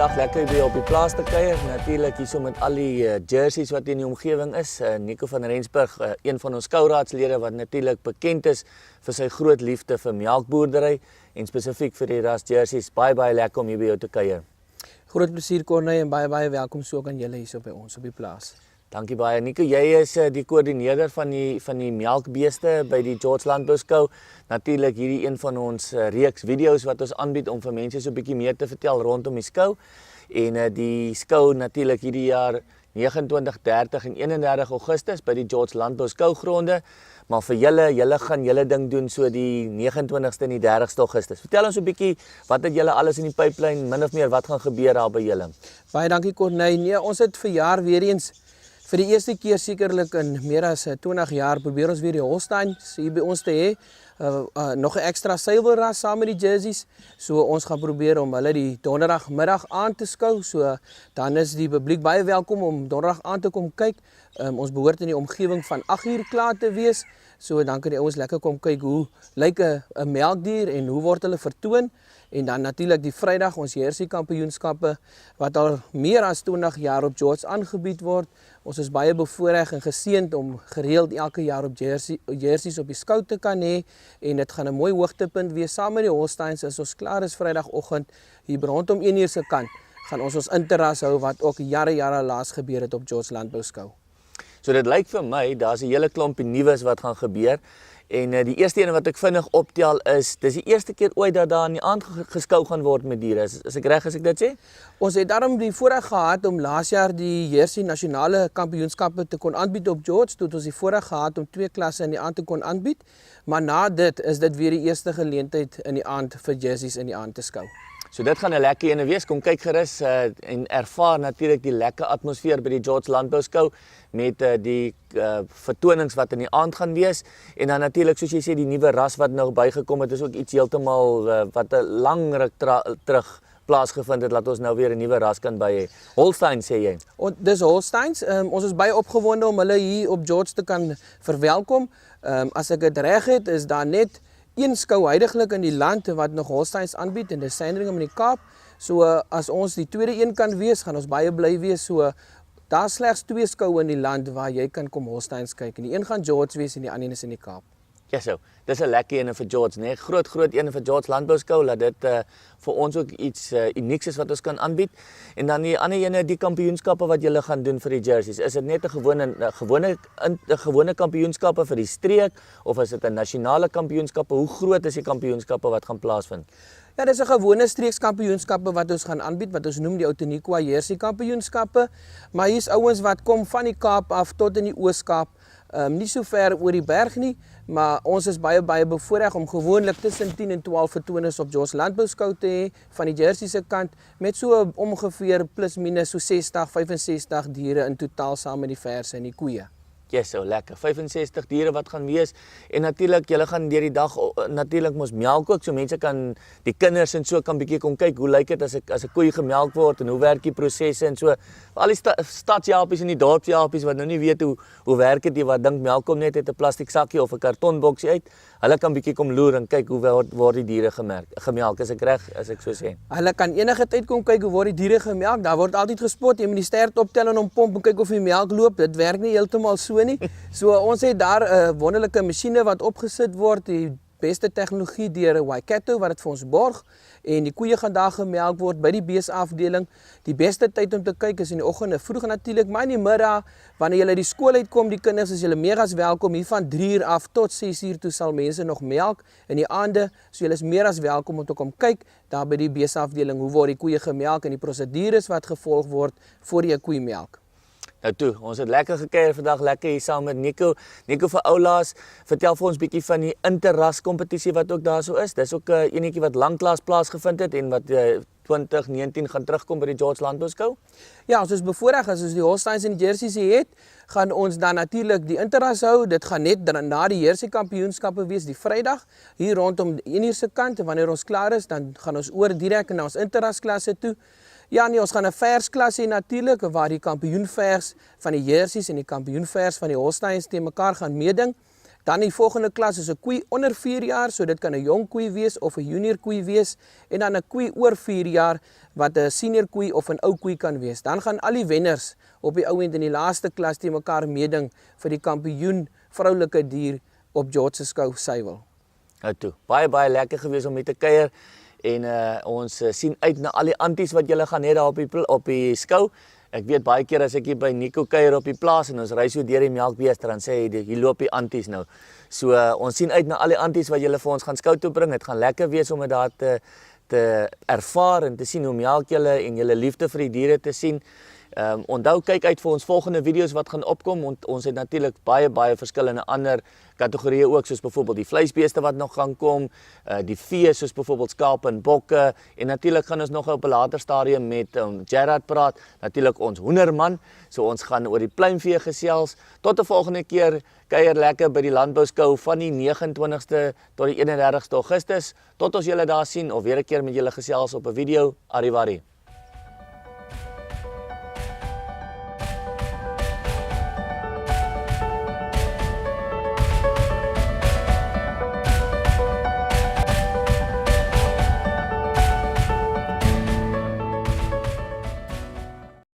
vandag lekker weer op die plaas te kuier. Natuurlik hierso met al die jerseys wat in die omgewing is. Nico van Rensburg, een van ons skouraadslede wat natuurlik bekend is vir sy groot liefde vir melkboerdery en spesifiek vir die ras jerseys. Baie lekker om hier by jou te kuier. Groot plesier Corné en baie welkom so ook aan julle hier by ons op die plaas. Dankie baie. Nico, jy is die koördineerder van die Melkbeeste by die George Landbouskou. Natuurlik hierdie een van ons reeks video's wat ons aanbied om vir mense so 'n bietjie meer te vertel rondom die skou. En die skou natuurlik hierdie jaar 29, 30 en 31 Augustus by die George Landbouskou gronde. Maar vir julle gaan julle ding doen so die 29ste en die 30ste Augustus. Vertel ons 'n bietjie wat het julle alles in die pipeline, min of meer wat gaan gebeur daar by julle? Baie dankie Corné. Nee, ons het verjaar weer eens vir die eerste keer sekerlik in meer as 20 jaar probeer ons weer die Holsteins hier by ons te hê. Nog 'n ekstra Suiwel saam met die jerseys. So ons gaan probeer om hulle die donderdagmiddag aan te skou. So dan is die publiek baie welkom om donderdag aan te kom kyk. Ons behoort in die omgewing van 8 uur klaar te wees. So dan kan die ouens lekker kom kyk hoe lyk 'n melkdier en hoe word hulle vertoon. En dan natuurlik die Vrydag ons jersey kampioenskappe wat al meer as 20 jaar op George aangebied word. Ons is baie bevoorreg en geseënd om gereeld elke jaar op jerseys op die skou te kan hê en dit gaan 'n mooi hoogtepunt wees saam met die Holsteins as ons klaar is Vrydagoggend hier rondom 1 uur se kant gaan ons interras hou wat ook jare laas gebeur het op George Landbouskou. So dit lyk vir my daar's 'n hele klompie nuus wat gaan gebeur. En die eerste een wat ek vinnig optel is, dis die eerste keer ooit dat daar in die aand geskou gaan word met diere. Is ek reg as ek dit sê? Ons het daarom die voorreg gehad om laas jaar die jersey nasionale kampioenskappe te kon aanbied op George. Toe het ons die voorreg gehad om 2 klasse in die aand te kon aanbied. Maar na dit is dit weer die eerste geleentheid in die aand vir jerseys in die aand te skou. So dit gaan 'n lekker ene wees. Kom kyk gerus en ervaar natuurlik die lekker atmosfeer by die George Landbouskou met die vertonings wat in die aand gaan wees. En dan natuurlik soos jy sê die nuwe ras wat nou bygekom het, is ook iets heeltemal wat 'n lang ruk terug plaasgevind het, laat ons nou weer 'n nuwe ras kan by hê. Holsteins sê jy? Dis Holsteins. Ons is baie opgewonde om hulle hier op George te kan verwelkom. As ek dit reg het, is daar net 1 skou huidiglik in die land wat nog Holsteins aanbied en dis Sandringham in die Kaap. So as ons die tweede een kan wees, gaan ons baie bly wees. So daar slegs 2 skoue in die land waar jy kan kom Holsteins kyk. En die een gaan George wees en die ander is in die Kaap. Ja so, dis 'n lekker ene vir George, né? Groot ene vir George Landbouskou, laat dit vir ons ook iets unieks is wat ons kan aanbied. En dan die ander ene, die kampioenskappe wat julle gaan doen vir die jerseys. Is dit net 'n gewone kampioenskappe vir die streek of is dit 'n nasionale kampioenskappe? Hoe groot is die kampioenskappe wat gaan plaasvind? Ja, dis 'n gewone streekskampioenskappe wat ons gaan aanbied, wat ons noem die Outeniqua jersey kampioenskappe. Maar hier's ouens wat kom van die Kaap af tot in die Oos-Kaap. Nie so ver oor die berg nie, maar ons is baie bevoorreg om gewoonlik tussen 10 en 12 vertoners op George Landbouskou te hê van die jersey se kant met so ongeveer plus minus so 60, 65 diere in totaal saam met die verse en die koeie. Ja, so lekker. 65 diere wat gaan wees en natuurlik julle gaan deur die dag natuurlik mos melk ook, so mense kan die kinders en so kan bietjie kom kyk hoe lyk dit as 'n koei gemelk word en hoe werk die prosesse en so. Al die stadshelpies en die dorpshelpies wat nou nie weet hoe werk dit, wat dink melk kom net uit 'n plastiek sakkie of 'n kartonboksie uit. Hulle kan bietjie kom loer en kyk hoe word die diere gemelk. Is ek reg as ek so sê? Hulle kan enige tyd kom kyk hoe word die diere gemelk. Daar word altyd gespot, jy moet die stert optel en hom pomp en kyk of die melk loop. Dit werk nie heeltemal so nie. So ons het daar 'n wonderlike masjiene wat opgesit word, die beste tegnologie deur Waikato wat dit vir ons borg en die koeie gaan daar gemelk word by die beesafdeling. Die beste tyd om te kyk is in die oggende vroeg natuurlik, maar in die middag wanneer jy uit die skool uitkom, die kinders is julle megas welkom hier van 3 uur af tot 6 uur toe sal mense nog melk in die aande, so julle is meer as welkom om te kom kyk daar by die beesafdeling hoe word die koeie gemelk en die prosedures wat gevolg word voor jy 'n koei melk. Nou toe, ons het lekker gekuier vandag, lekker hier saam met Nico. Nico vir oulaas, vertel vir ons bietjie van die interras kompetisie wat ook daar so is. Dis ook 'n enetjie wat lanklaas plaasgevind het en wat 2019 gaan terugkom by die George Landbouskou. Ja, ons is bevoorreg as ons die Holsteins en die jerseys het, gaan ons dan natuurlik die interras hou. Dit gaan net na die jersey kampioenskappe wees die Vrydag hier rondom 1 uur se kant en wanneer ons klaar is, dan gaan ons oor direk na ons interras klasse toe. Ja nee, ons gaan 'n versklas hê natuurlik waar die kampioenvers van die jerseys en die kampioenvers van die Holsteins te mekaar gaan meeding. Dan die volgende klas is 'n koei onder 4 jaar, so dit kan 'n jong koei wees of 'n junior koei wees, en dan 'n koei oor 4 jaar wat 'n senior koei of 'n ou koei kan wees. Dan gaan al die wenners op die ou end in die laaste klas teen mekaar meeding vir die kampioen vroulike dier op George Skou Suiwel. Nou toe, baie lekker gewees om met te kuier en ons sien uit na al die anties wat julle gaan hê daar op die skou. Ek weet baie keer as ek hier by Nico kuier op die plaas en ons ry so deur die Melkbeeste, dan sê hy hier loop die anties nou. So ons sien uit na al die anties wat julle vir ons gaan skou toe bring. Dit gaan lekker wees om dit daar te ervaar en te sien hoe melk julle en julle liefde vir die diere te sien. Onthou, kyk uit vir ons volgende video's wat gaan opkom. Ons het natuurlik baie verskillende ander kategorieë ook, soos byvoorbeeld die vleisbeeste wat nog gaan kom, die vee soos byvoorbeeld skape en bokke, en natuurlik gaan ons nog op 'n later stadium met Gerard praat, natuurlik ons hoenderman, so ons gaan oor die pluimvee gesels. Tot 'n volgende keer, kuier lekker by die landbouskou van die 29ste tot die 31ste Augustus, tot ons julle daar sien of weer 'n keer met julle gesels op 'n video. Arrivari.